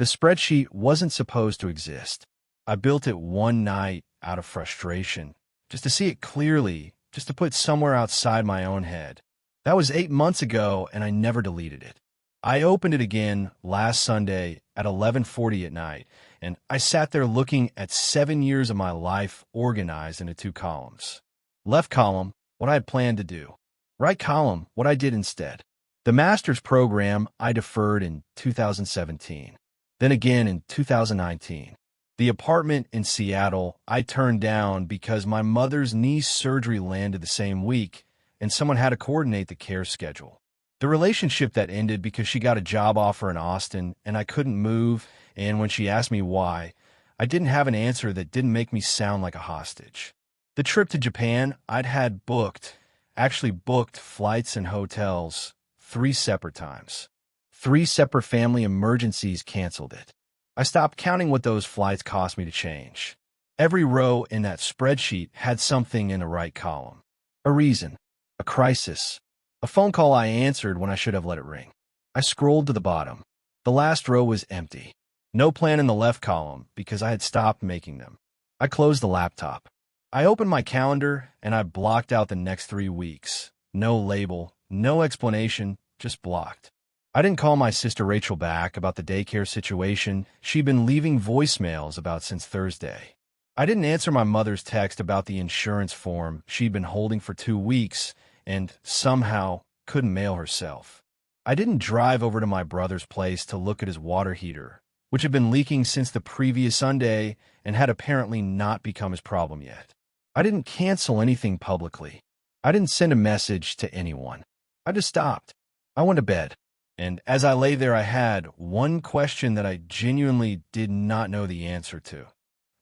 The spreadsheet wasn't supposed to exist. I built it one night out of frustration, just to see it clearly, just to put somewhere outside my own head. That was 8 months ago, and I never deleted it. I opened it again last Sunday at 11:40 at night, and I sat there looking at 7 years of my life organized into two columns. Left column, what I had planned to do. Right column, what I did instead. The master's program I deferred in 2017. Then again in 2019. The apartment in Seattle I turned down because my mother's knee surgery landed the same week, and someone had to coordinate the care schedule. The relationship that ended because she got a job offer in Austin and I couldn't move, and when she asked me why, I didn't have an answer that didn't make me sound like a hostage. The trip to Japan I'd had actually booked flights and hotels 3 separate times. 3 separate family emergencies canceled it. I stopped counting what those flights cost me to change. Every row in that spreadsheet had something in the right column. A reason, a crisis, a phone call I answered when I should have let it ring. I scrolled to the bottom. The last row was empty. No plan in the left column because I had stopped making them. I closed the laptop. I opened my calendar and I blocked out the next 3 weeks. No label, no explanation, just blocked. I didn't call my sister Rachel back about the daycare situation she'd been leaving voicemails about since Thursday. I didn't answer my mother's text about the insurance form she'd been holding for 2 weeks and somehow couldn't mail herself. I didn't drive over to my brother's place to look at his water heater, which had been leaking since the previous Sunday and had apparently not become his problem yet. I didn't cancel anything publicly. I didn't send a message to anyone. I just stopped. I went to bed. And as I lay there, I had one question that I genuinely did not know the answer to.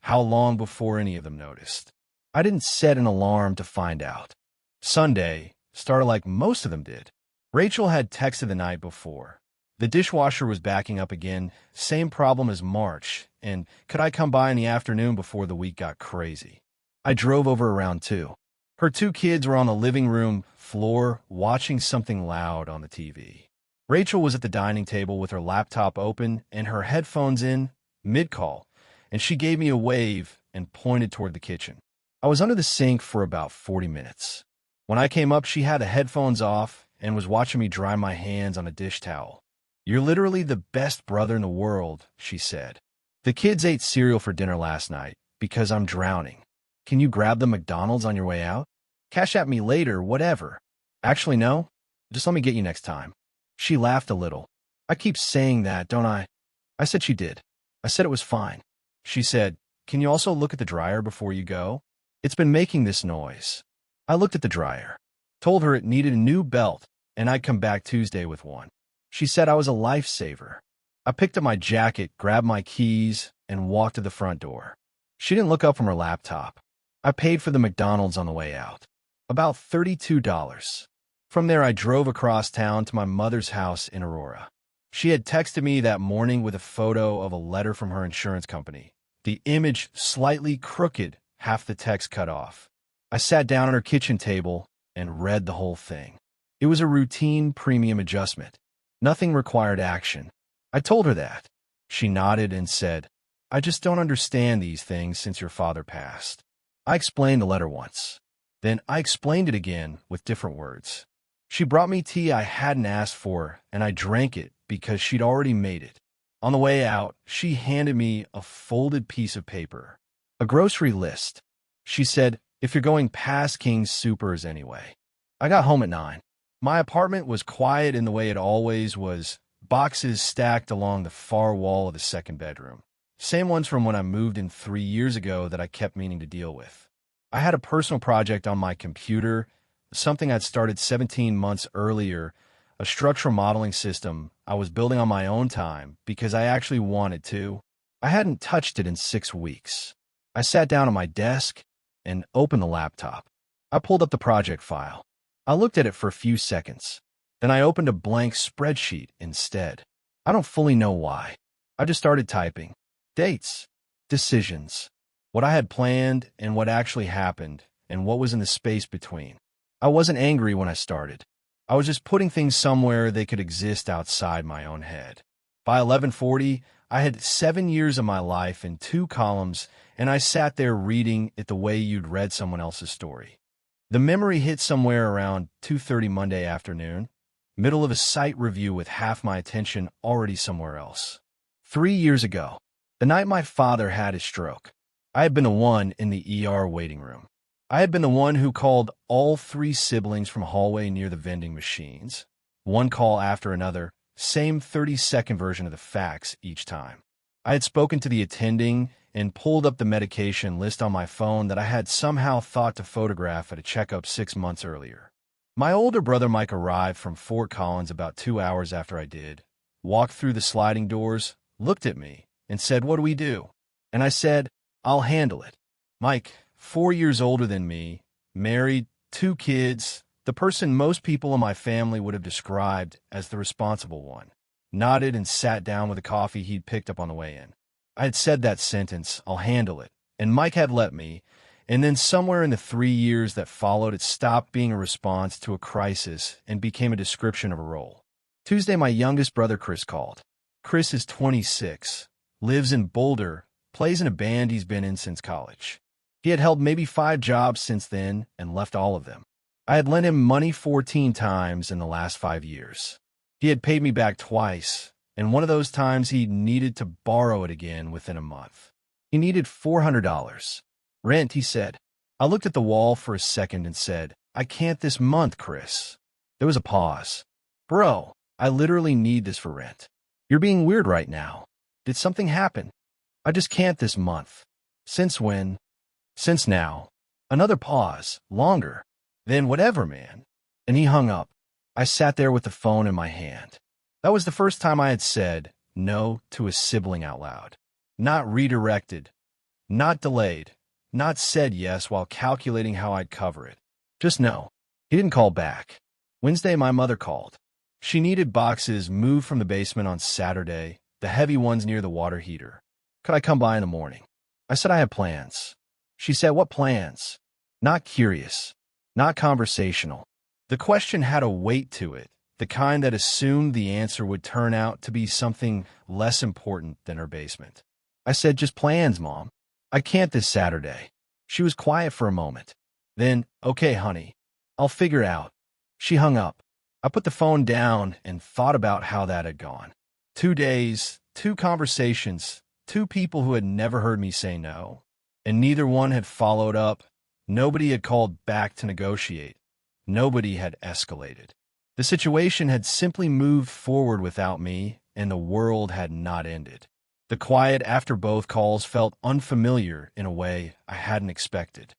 How long before any of them noticed? I didn't set an alarm to find out. Sunday started like most of them did. Rachel had texted the night before. The dishwasher was backing up again, same problem as March, and could I come by in the afternoon before the week got crazy? I drove over around 2. Her 2 kids were on the living room floor watching something loud on the TV. Rachel was at the dining table with her laptop open and her headphones in, mid-call, and she gave me a wave and pointed toward the kitchen. I was under the sink for about 40 minutes. When I came up, she had the headphones off and was watching me dry my hands on a dish towel. "You're literally the best brother in the world," she said. "The kids ate cereal for dinner last night because I'm drowning. Can you grab the McDonald's on your way out? Cash at me later, whatever. Actually, no. Just let me get you next time." She laughed a little. "I keep saying that, don't I?" I said she did. I said it was fine. She said, "Can you also look at the dryer before you go? It's been making this noise." I looked at the dryer, told her it needed a new belt, and I'd come back Tuesday with one. She said I was a lifesaver. I picked up my jacket, grabbed my keys, and walked to the front door. She didn't look up from her laptop. I paid for the McDonald's on the way out. About $32. From there, I drove across town to my mother's house in Aurora. She had texted me that morning with a photo of a letter from her insurance company. The image slightly crooked, half the text cut off. I sat down at her kitchen table and read the whole thing. It was a routine premium adjustment. Nothing required action. I told her that. She nodded and said, "I just don't understand these things since your father passed." I explained the letter once. Then I explained it again with different words. She brought me tea I hadn't asked for, and I drank it because she'd already made it. On the way out, she handed me a folded piece of paper, a grocery list. She said, "If you're going past King's Supers anyway." I got home at 9. My apartment was quiet in the way it always was, boxes stacked along the far wall of the second bedroom. Same ones from when I moved in 3 years ago that I kept meaning to deal with. I had a personal project on my computer, something I'd started 17 months earlier, a structural modeling system I was building on my own time because I actually wanted to. I hadn't touched it in 6 weeks. I sat down at my desk and opened the laptop. I pulled up the project file. I looked at it for a few seconds. Then I opened a blank spreadsheet instead. I don't fully know why. I just started typing. Dates, decisions, what I had planned and what actually happened, and what was in the space between. I wasn't angry when I started. I was just putting things somewhere they could exist outside my own head. By 11:40, I had 7 years of my life in 2 columns, and I sat there reading it the way you'd read someone else's story. The memory hit somewhere around 2:30 Monday afternoon, middle of a site review with half my attention already somewhere else. 3 years ago, the night my father had his stroke, I had been the one in the ER waiting room. I had been the one who called all 3 siblings from a hallway near the vending machines. One call after another, same 30-second version of the facts each time. I had spoken to the attending and pulled up the medication list on my phone that I had somehow thought to photograph at a checkup 6 months earlier. My older brother Mike arrived from Fort Collins about 2 hours after I did, walked through the sliding doors, looked at me, and said, "What do we do?" And I said, "I'll handle it." Mike, 4 years older than me, married, 2 kids, the person most people in my family would have described as the responsible one, nodded and sat down with a coffee he'd picked up on the way in. I had said that sentence, "I'll handle it," and Mike had let me, and then somewhere in the 3 years that followed, it stopped being a response to a crisis and became a description of a role. Tuesday, my youngest brother Chris called. Chris is 26, lives in Boulder, plays in a band he's been in since college. He had held maybe 5 jobs since then and left all of them. I had lent him money 14 times in the last 5 years. He had paid me back twice, and one of those times he needed to borrow it again within a month. He needed $400. "Rent," he said. I looked at the wall for a second and said, "I can't this month, Chris." There was a pause. "Bro, I literally need this for rent." "You're being weird right now. Did something happen?" "I just can't this month." "Since when?" "Since now." Another pause, longer. "Then whatever, man." And he hung up. I sat there with the phone in my hand. That was the first time I had said no to a sibling out loud. Not redirected, not delayed, not said yes while calculating how I'd cover it. Just no. He didn't call back. Wednesday, my mother called. She needed boxes moved from the basement on Saturday, the heavy ones near the water heater. Could I come by in the morning? I said I had plans. She said, "What plans?" Not curious, not conversational. The question had a weight to it, the kind that assumed the answer would turn out to be something less important than her basement. I said, "Just plans, Mom. I can't this Saturday." She was quiet for a moment. Then, "Okay, honey, I'll figure it out." She hung up. I put the phone down and thought about how that had gone. 2 days, 2 conversations, 2 people who had never heard me say no, and neither one had followed up. Nobody had called back to negotiate. Nobody had escalated. The situation had simply moved forward without me, and the world had not ended. The quiet after both calls felt unfamiliar in a way I hadn't expected.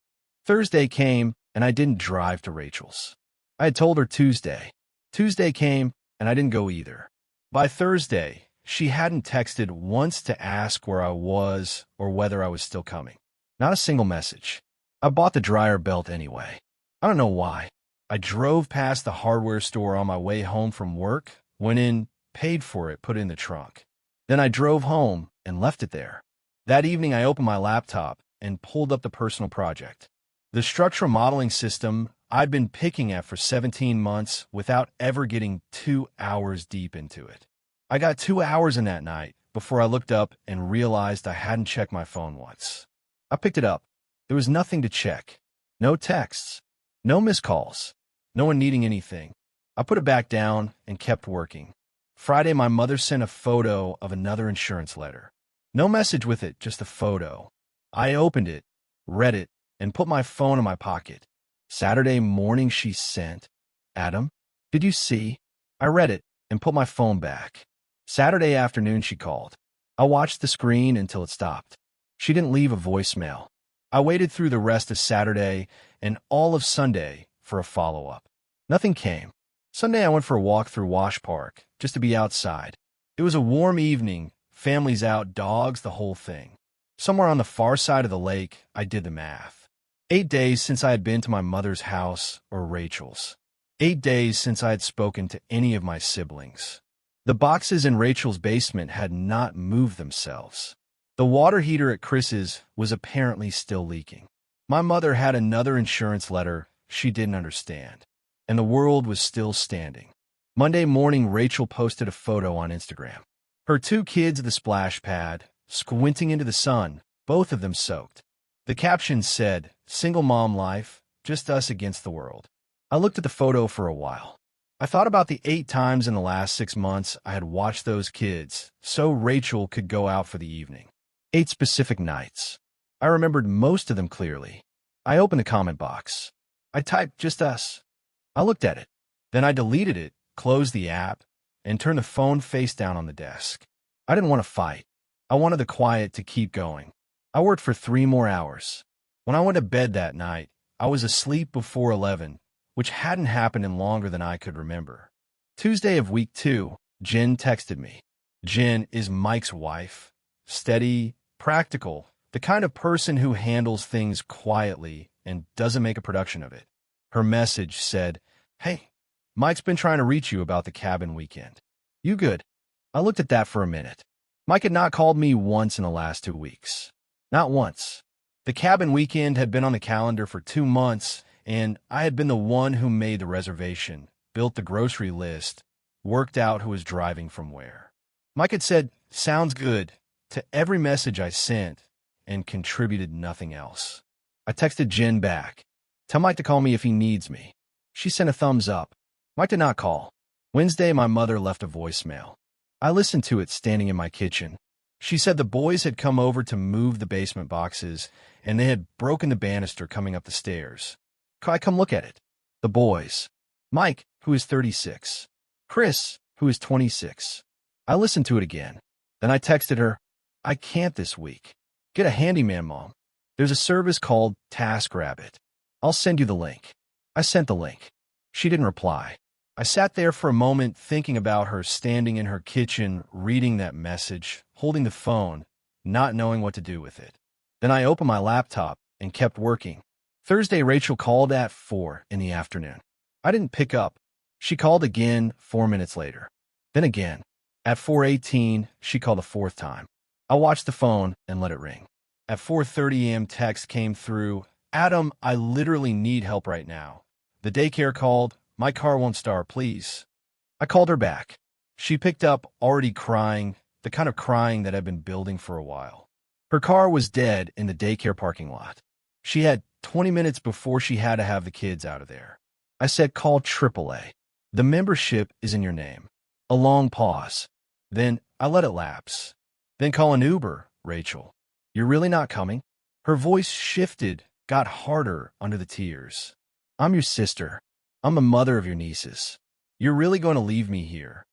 Thursday came, and I didn't drive to Rachel's. I had told her Tuesday. Tuesday came, and I didn't go either. By Thursday, she hadn't texted once to ask where I was or whether I was still coming. Not a single message. I bought the dryer belt anyway. I don't know why. I drove past the hardware store on my way home from work, went in, paid for it, put it in the trunk. Then I drove home and left it there. That evening, I opened my laptop and pulled up the personal project. The structural modeling system I'd been picking at for 17 months without ever getting 2 hours deep into it. I got 2 hours in that night before I looked up and realized I hadn't checked my phone once. I picked it up. There was nothing to check. No texts. No missed calls. No one needing anything. I put it back down and kept working. Friday, my mother sent a photo of another insurance letter. No message with it, just a photo. I opened it, read it, and put my phone in my pocket. Saturday morning she sent, "Adam, did you see?" I read it and put my phone back. Saturday afternoon she called. I watched the screen until it stopped. She didn't leave a voicemail. I waited through the rest of Saturday and all of Sunday for a follow-up. Nothing came. Sunday I went for a walk through Wash Park, just to be outside. It was a warm evening, families out, dogs, the whole thing. Somewhere on the far side of the lake, I did the math. 8 days since I had been to my mother's house or Rachel's. 8 days since I had spoken to any of my siblings. The boxes in Rachel's basement had not moved themselves. The water heater at Chris's was apparently still leaking. My mother had another insurance letter she didn't understand, and the world was still standing. Monday morning, Rachel posted a photo on Instagram. Her two kids at the splash pad, squinting into the sun, both of them soaked. The caption said, "Single mom life, just us against the world." I looked at the photo for a while. I thought about the 8 times in the last 6 months I had watched those kids so Rachel could go out for the evening. 8 specific nights. I remembered most of them clearly. I opened the comment box. I typed "just us." I looked at it. Then I deleted it, closed the app, and turned the phone face down on the desk. I didn't want to fight. I wanted the quiet to keep going. I worked for 3 more hours. When I went to bed that night, I was asleep before 11, which hadn't happened in longer than I could remember. Tuesday of week 2, Jen texted me. Jen is Mike's wife. Steady, practical, the kind of person who handles things quietly and doesn't make a production of it. Her message said, "Hey, Mike's been trying to reach you about the cabin weekend. You good?" I looked at that for a minute. Mike had not called me once in the last 2 weeks. Not once. The cabin weekend had been on the calendar for 2 months, and I had been the one who made the reservation, built the grocery list, worked out who was driving from where. Mike had said, "Sounds good," to every message I sent, and contributed nothing else. I texted Jen back. "Tell Mike to call me if he needs me." She sent a thumbs up. Mike did not call. Wednesday, my mother left a voicemail. I listened to it standing in my kitchen. She said the boys had come over to move the basement boxes, and they had broken the banister coming up the stairs. I come look at it. The boys. Mike, who is 36. Chris, who is 26. I listened to it again. Then I texted her, "I can't this week. Get a handyman, Mom. There's a service called TaskRabbit. I'll send you the link." I sent the link. She didn't reply. I sat there for a moment thinking about her standing in her kitchen, reading that message, holding the phone, not knowing what to do with it. Then I opened my laptop and kept working. Thursday, Rachel called at 4 in the afternoon. I didn't pick up. She called again 4 minutes later. Then again. At 4:18, she called a 4th time. I watched the phone and let it ring. At 4:30 a.m., text came through, "Adam, I literally need help right now. The daycare called. My car won't start, please." I called her back. She picked up, already crying, the kind of crying that had been building for a while. Her car was dead in the daycare parking lot. She had 20 minutes before she had to have the kids out of there. I said, "Call AAA. The membership is in your name." A long pause. Then I let it lapse. "Then call an Uber, Rachel. You're really not coming?" Her voice shifted, got harder under the tears. "I'm your sister. I'm the mother of your nieces. You're really going to leave me here?"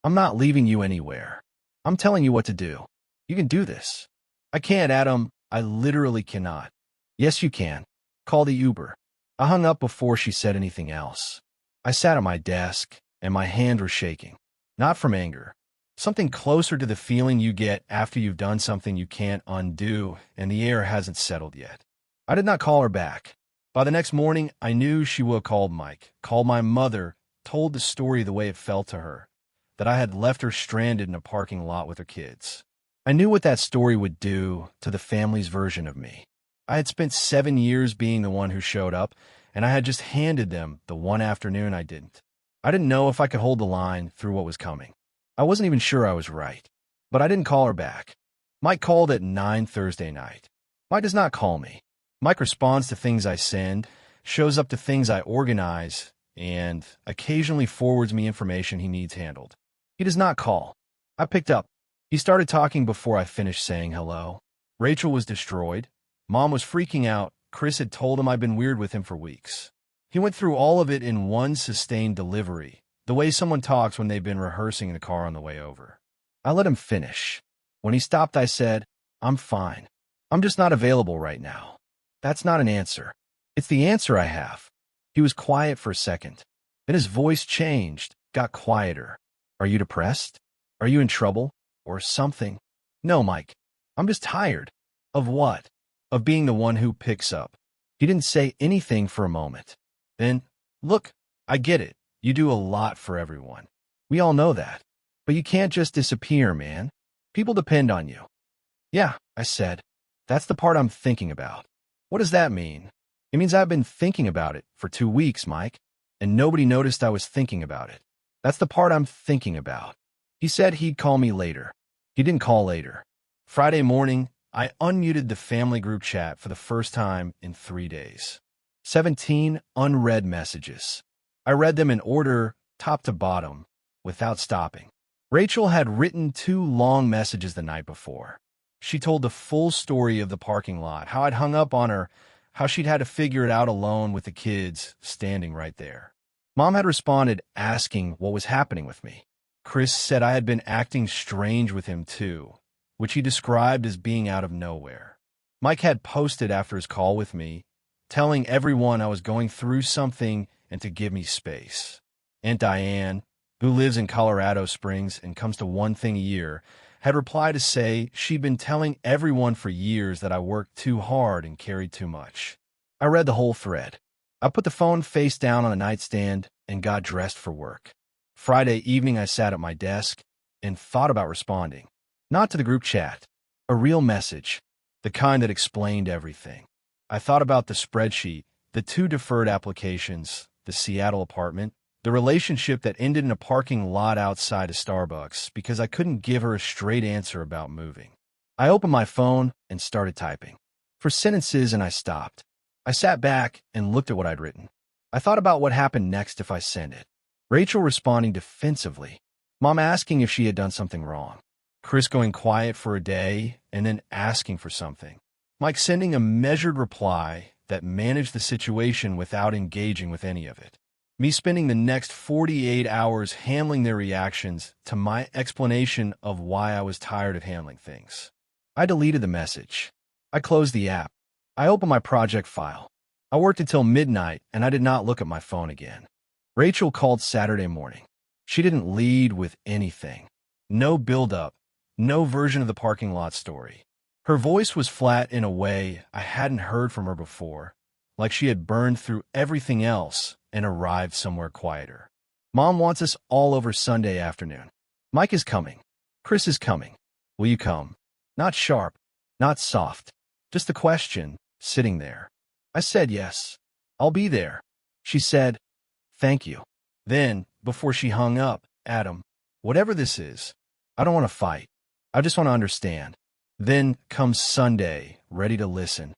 "I'm not leaving you anywhere. I'm telling you what to do. You can do this." "I can't, Adam. I literally cannot." "Yes, you can. Call the Uber." I hung up before she said anything else. I sat at my desk, and my hands were shaking. Not from anger. Something closer to the feeling you get after you've done something you can't undo, and the air hasn't settled yet. I did not call her back. By the next morning, I knew she would have called Mike, called my mother, told the story the way it felt to her, that I had left her stranded in a parking lot with her kids. I knew what that story would do to the family's version of me. I had spent 7 years being the one who showed up, and I had just handed them the one afternoon I didn't. I didn't know if I could hold the line through what was coming. I wasn't even sure I was right. But I didn't call her back. Mike called at 9 Thursday night. Mike does not call me. Mike responds to things I send, shows up to things I organize, and occasionally forwards me information he needs handled. He does not call. I picked up. He started talking before I finished saying hello. Rachel was destroyed. Mom was freaking out. Chris had told him I'd been weird with him for weeks. He went through all of it in one sustained delivery, the way someone talks when they've been rehearsing in the car on the way over. I let him finish. When he stopped, I said, "I'm fine. I'm just not available right now." That's not an answer. It's the answer I have. He was quiet for a second. Then his voice changed, got quieter. "Are you depressed? Are you in trouble? Or something?" "No, Mike. I'm just tired." "Of what?" "Of being the one who picks up." He didn't say anything for a moment. Then, "Look, I get it. You do a lot for everyone. We all know that. But you can't just disappear, man. People depend on you." "Yeah," I said. "That's the part I'm thinking about." "What does that mean?" "It means I've been thinking about it for 2 weeks, Mike, and nobody noticed I was thinking about it. That's the part I'm thinking about." He said he'd call me later. He didn't call later. Friday morning, I unmuted the family group chat for the first time in 3 days. 17 unread messages. I read them in order, top to bottom, without stopping. Rachel had written 2 long messages the night before. She told the full story of the parking lot, how I'd hung up on her, how she'd had to figure it out alone with the kids standing right there. Mom had responded asking what was happening with me. Chris said I had been acting strange with him too, which he described as being out of nowhere. Mike had posted after his call with me, telling everyone I was going through something and to give me space. Aunt Diane, who lives in Colorado Springs and comes to one thing a year, had replied to say she'd been telling everyone for years that I worked too hard and carried too much. I read the whole thread. I put the phone face down on the nightstand and got dressed for work. Friday evening, I sat at my desk and thought about responding. Not to the group chat, a real message, the kind that explained everything. I thought about the spreadsheet, the 2 deferred applications, the Seattle apartment, the relationship that ended in a parking lot outside a Starbucks because I couldn't give her a straight answer about moving. I opened my phone and started typing. For sentences, and I stopped. I sat back and looked at what I'd written. I thought about what happened next if I sent it. Rachel responding defensively. Mom asking if she had done something wrong. Chris going quiet for a day and then asking for something. Mike sending a measured reply that managed the situation without engaging with any of it. Me spending the next 48 hours handling their reactions to my explanation of why I was tired of handling things. I deleted the message. I closed the app. I opened my project file. I worked until midnight and I did not look at my phone again. Rachel called Saturday morning. She didn't lead with anything. No build-up, no version of the parking lot story. Her voice was flat in a way I hadn't heard from her before, like she had burned through everything else and arrived somewhere quieter. Mom wants us all over Sunday afternoon. Mike is coming. Chris is coming. Will you come? Not sharp, not soft, just a question sitting there. I said yes. I'll be there. She said, thank you. Then, before she hung up, Adam, whatever this is, I don't want to fight. I just want to understand. Then comes Sunday, ready to listen.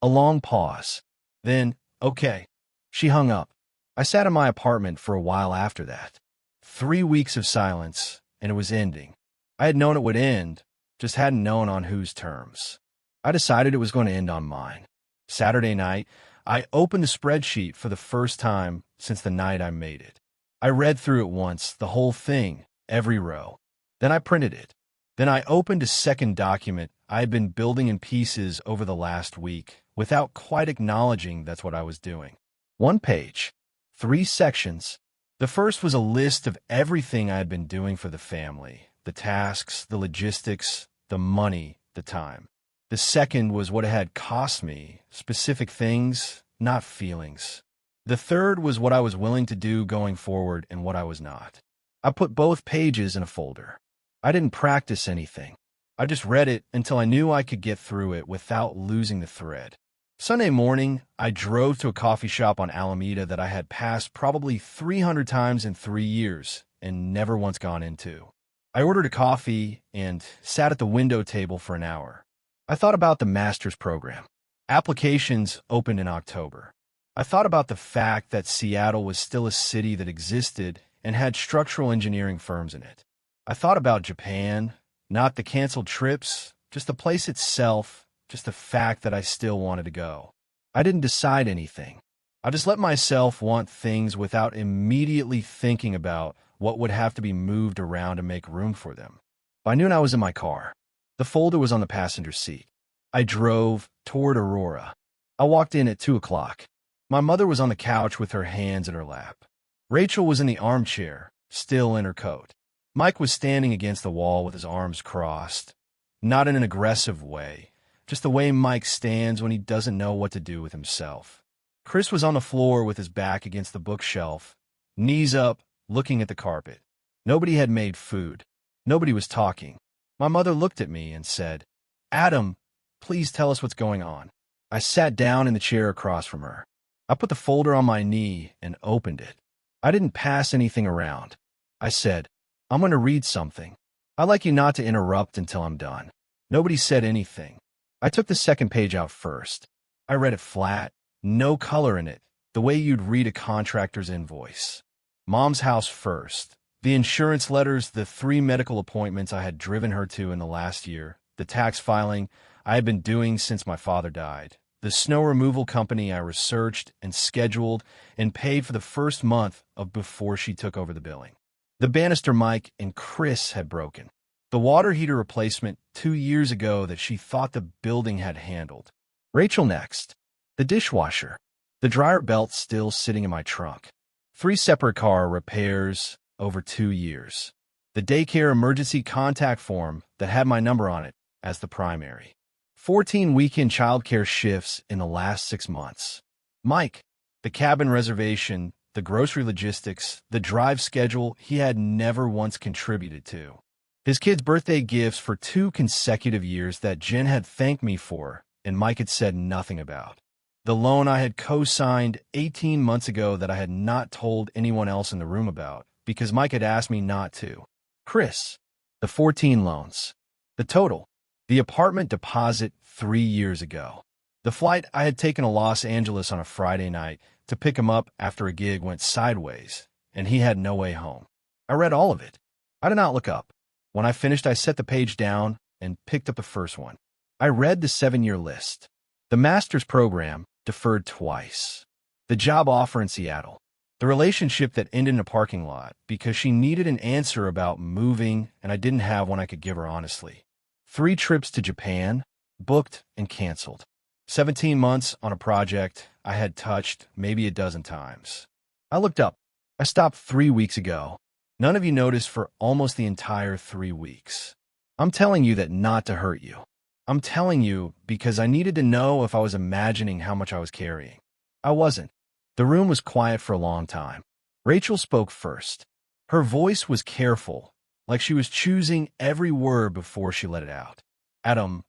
A long pause. Then, okay. She hung up. I sat in my apartment for a while after that. 3 weeks of silence, and it was ending. I had known it would end, just hadn't known on whose terms. I decided it was going to end on mine. Saturday night, I opened the spreadsheet for the first time since the night I made it. I read through it once, the whole thing, every row. Then I printed it. Then I opened a second document I had been building in pieces over the last week without quite acknowledging that's what I was doing. 1 page, 3 sections. The first was a list of everything I had been doing for the family, the tasks, the logistics, the money, the time. The second was what it had cost me, specific things, not feelings. The third was what I was willing to do going forward and what I was not. I put both pages in a folder. I didn't practice anything. I just read it until I knew I could get through it without losing the thread. Sunday morning, I drove to a coffee shop on Alameda that I had passed probably 300 times in 3 years and never once gone into. I ordered a coffee and sat at the window table for an hour. I thought about the master's program. Applications opened in October. I thought about the fact that Seattle was still a city that existed and had structural engineering firms in it. I thought about Japan, not the canceled trips, just the place itself, just the fact that I still wanted to go. I didn't decide anything. I just let myself want things without immediately thinking about what would have to be moved around to make room for them. By noon, I was in my car. The folder was on the passenger seat. I drove toward Aurora. I walked in at 2 o'clock. My mother was on the couch with her hands in her lap. Rachel was in the armchair, still in her coat. Mike was standing against the wall with his arms crossed. Not in an aggressive way, just the way Mike stands when he doesn't know what to do with himself. Chris was on the floor with his back against the bookshelf, knees up, looking at the carpet. Nobody had made food. Nobody was talking. My mother looked at me and said, "Adam, please tell us what's going on." I sat down in the chair across from her. I put the folder on my knee and opened it. I didn't pass anything around. I said, "I'm going to read something." I'd like you not to interrupt until I'm done. Nobody said anything. I took the second page out first. I read it flat, no color in it, the way you'd read a contractor's invoice. Mom's house first. The insurance letters, the 3 medical appointments I had driven her to in the last year, the tax filing I had been doing since my father died, the snow removal company I researched and scheduled and paid for the first month of before she took over the billing. The banister Mike and Chris had broken. The water heater replacement 2 years ago that she thought the building had handled. Rachel next. The dishwasher. The dryer belt still sitting in my trunk. 3 separate car repairs over 2 years. The daycare emergency contact form that had my number on it as the primary. 14 weekend childcare shifts in the last 6 months. Mike. The cabin reservation, the grocery logistics, the drive schedule he had never once contributed to. His kids' birthday gifts for 2 consecutive years that Jen had thanked me for and Mike had said nothing about. The loan I had co-signed 18 months ago that I had not told anyone else in the room about because Mike had asked me not to. Chris. The 14 loans. The total. The apartment deposit 3 years ago. The flight I had taken to Los Angeles on a Friday night to pick him up after a gig went sideways, and he had no way home. I read all of it. I did not look up. When I finished, I set the page down and picked up the first one. I read the 7-year list. The master's program, deferred twice. The job offer in Seattle. The relationship that ended in a parking lot because she needed an answer about moving and I didn't have one I could give her honestly. 3 trips to Japan, booked and canceled. 17 months on a project I had touched maybe a dozen times. I looked up. I stopped 3 weeks ago. None of you noticed for almost the entire 3 weeks. I'm telling you that not to hurt you. I'm telling you because I needed to know if I was imagining how much I was carrying. I wasn't. The room was quiet for a long time. Rachel spoke first. Her voice was careful, like she was choosing every word before she let it out. Adam,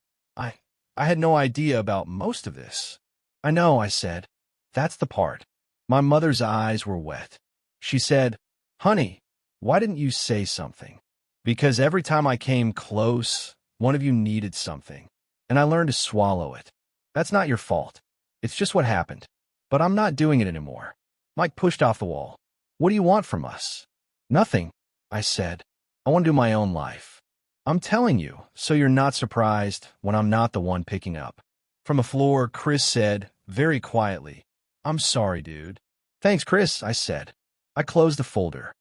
I had no idea about most of this. I know, I said. That's the part. My mother's eyes were wet. She said, honey, why didn't you say something? Because every time I came close, one of you needed something, and I learned to swallow it. That's not your fault. It's just what happened. But I'm not doing it anymore. Mike pushed off the wall. What do you want from us? Nothing, I said. I want to do my own life. I'm telling you, so you're not surprised when I'm not the one picking up. From the floor, Chris said, very quietly, I'm sorry, dude. Thanks, Chris, I said. I closed the folder.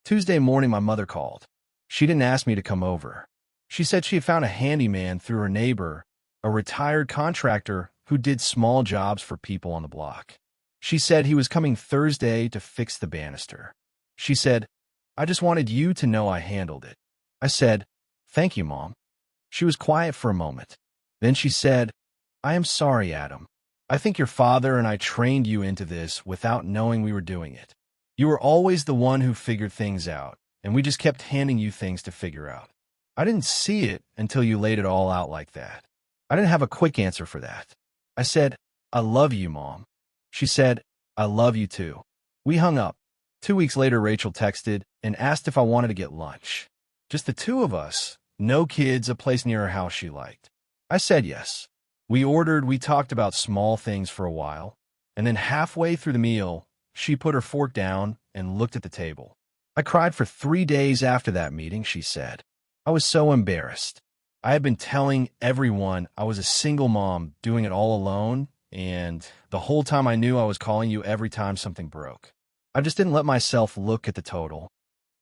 Tuesday morning, my mother called. She didn't ask me to come over. She said she had found a handyman through her neighbor, a retired contractor who did small jobs for people on the block. She said he was coming Thursday to fix the banister. She said, I just wanted you to know I handled it. I said, thank you, Mom. She was quiet for a moment. Then she said, I am sorry, Adam. I think your father and I trained you into this without knowing we were doing it. You were always the one who figured things out, and we just kept handing you things to figure out. I didn't see it until you laid it all out like that. I didn't have a quick answer for that. I said, I love you, Mom. She said, I love you too. We hung up. 2 weeks later, Rachel texted and asked if I wanted to get lunch. Just the 2 of us, no kids, a place near her house she liked. I said yes. We ordered, we talked about small things for a while, and then halfway through the meal, she put her fork down and looked at the table. I cried for 3 days after that meeting, she said. I was so embarrassed. I had been telling everyone I was a single mom doing it all alone, and the whole time I knew I was calling you every time something broke. I just didn't let myself look at the total.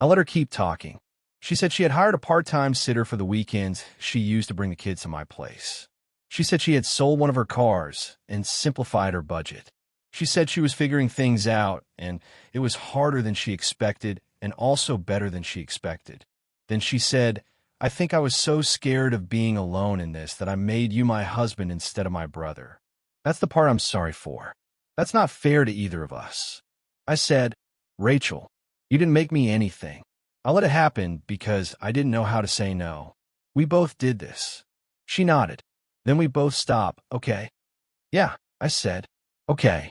I let her keep talking. She said she had hired a part-time sitter for the weekends she used to bring the kids to my place. She said she had sold one of her cars and simplified her budget. She said she was figuring things out, and it was harder than she expected and also better than she expected. Then she said, I think I was so scared of being alone in this that I made you my husband instead of my brother. That's the part I'm sorry for. That's not fair to either of us. I said, Rachel, you didn't make me anything. I let it happen because I didn't know how to say no. We both did this. She nodded. Then we both stopped. Okay. Yeah, I said. Okay.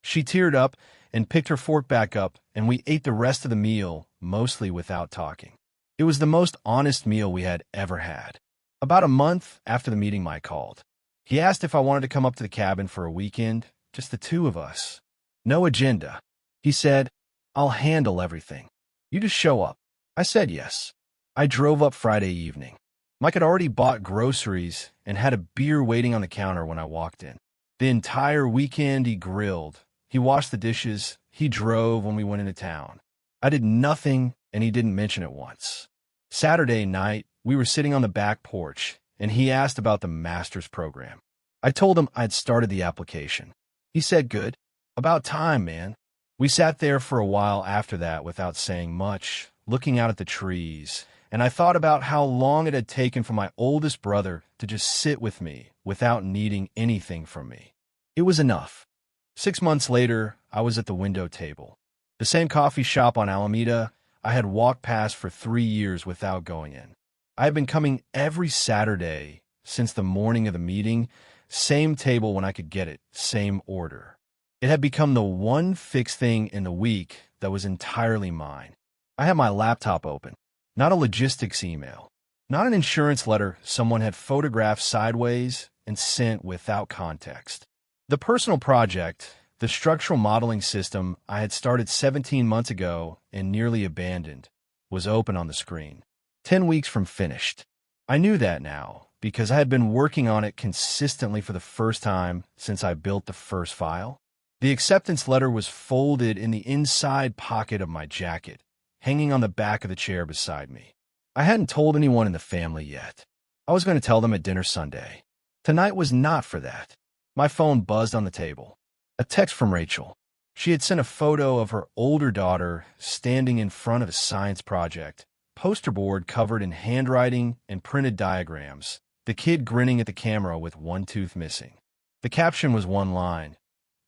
She teared up and picked her fork back up, and we ate the rest of the meal, mostly without talking. It was the most honest meal we had ever had. About a month after the meeting, Mike called. He asked if I wanted to come up to the cabin for a weekend, just the two of us. No agenda. He said, "I'll handle everything. You just show up." I said yes. I drove up Friday evening. Mike had already bought groceries and had a beer waiting on the counter when I walked in. The entire weekend he grilled. He washed the dishes. He drove when we went into town. I did nothing, and he didn't mention it once. Saturday night, we were sitting on the back porch, and he asked about the master's program. I told him I'd started the application. He said, "Good. About time, man." We sat there for a while after that without saying much, looking out at the trees, and I thought about how long it had taken for my oldest brother to just sit with me without needing anything from me. It was enough. 6 months later, I was at the window table. The same coffee shop on Alameda I had walked past for 3 years without going in. I had been coming every Saturday since the morning of the meeting, same table when I could get it, same order. It had become the one fixed thing in the week that was entirely mine. I had my laptop open, not a logistics email, not an insurance letter someone had photographed sideways and sent without context. The personal project, the structural modeling system I had started 17 months ago and nearly abandoned, was open on the screen. 10 weeks from finished. I knew that now because I had been working on it consistently for the first time since I built the first file. The acceptance letter was folded in the inside pocket of my jacket, hanging on the back of the chair beside me. I hadn't told anyone in the family yet. I was going to tell them at dinner Sunday. Tonight was not for that. My phone buzzed on the table. A text from Rachel. She had sent a photo of her older daughter standing in front of a science project, poster board covered in handwriting and printed diagrams, the kid grinning at the camera with one tooth missing. The caption was one line.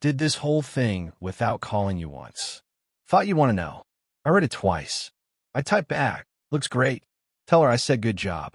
"Did this whole thing without calling you once. Thought you'd want to know." I read it twice. I typed back. "Looks great. Tell her I said good job."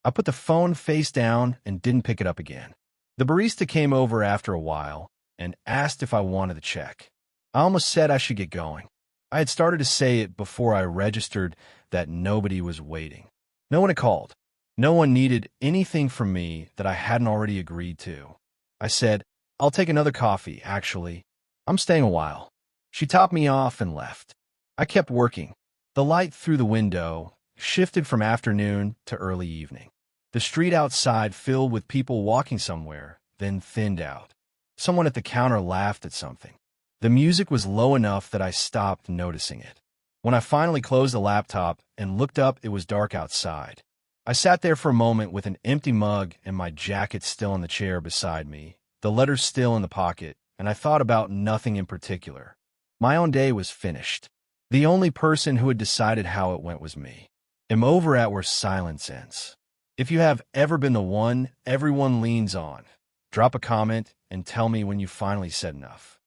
I put the phone face down and didn't pick it up again. The barista came over after a while and asked if I wanted the check. I almost said I should get going. I had started to say it before I registered that nobody was waiting. No one had called. No one needed anything from me that I hadn't already agreed to. I said, "I'll take another coffee, actually. I'm staying a while." She topped me off and left. I kept working. The light through the window shifted from afternoon to early evening. The street outside filled with people walking somewhere, then thinned out. Someone at the counter laughed at something. The music was low enough that I stopped noticing it. When I finally closed the laptop and looked up, it was dark outside. I sat there for a moment with an empty mug and my jacket still on the chair beside me, the letters still in the pocket, and I thought about nothing in particular. My own day was finished. The only person who had decided how it went was me. I'm over at where silence ends. If you have ever been the one everyone leans on, drop a comment and tell me when you finally said enough.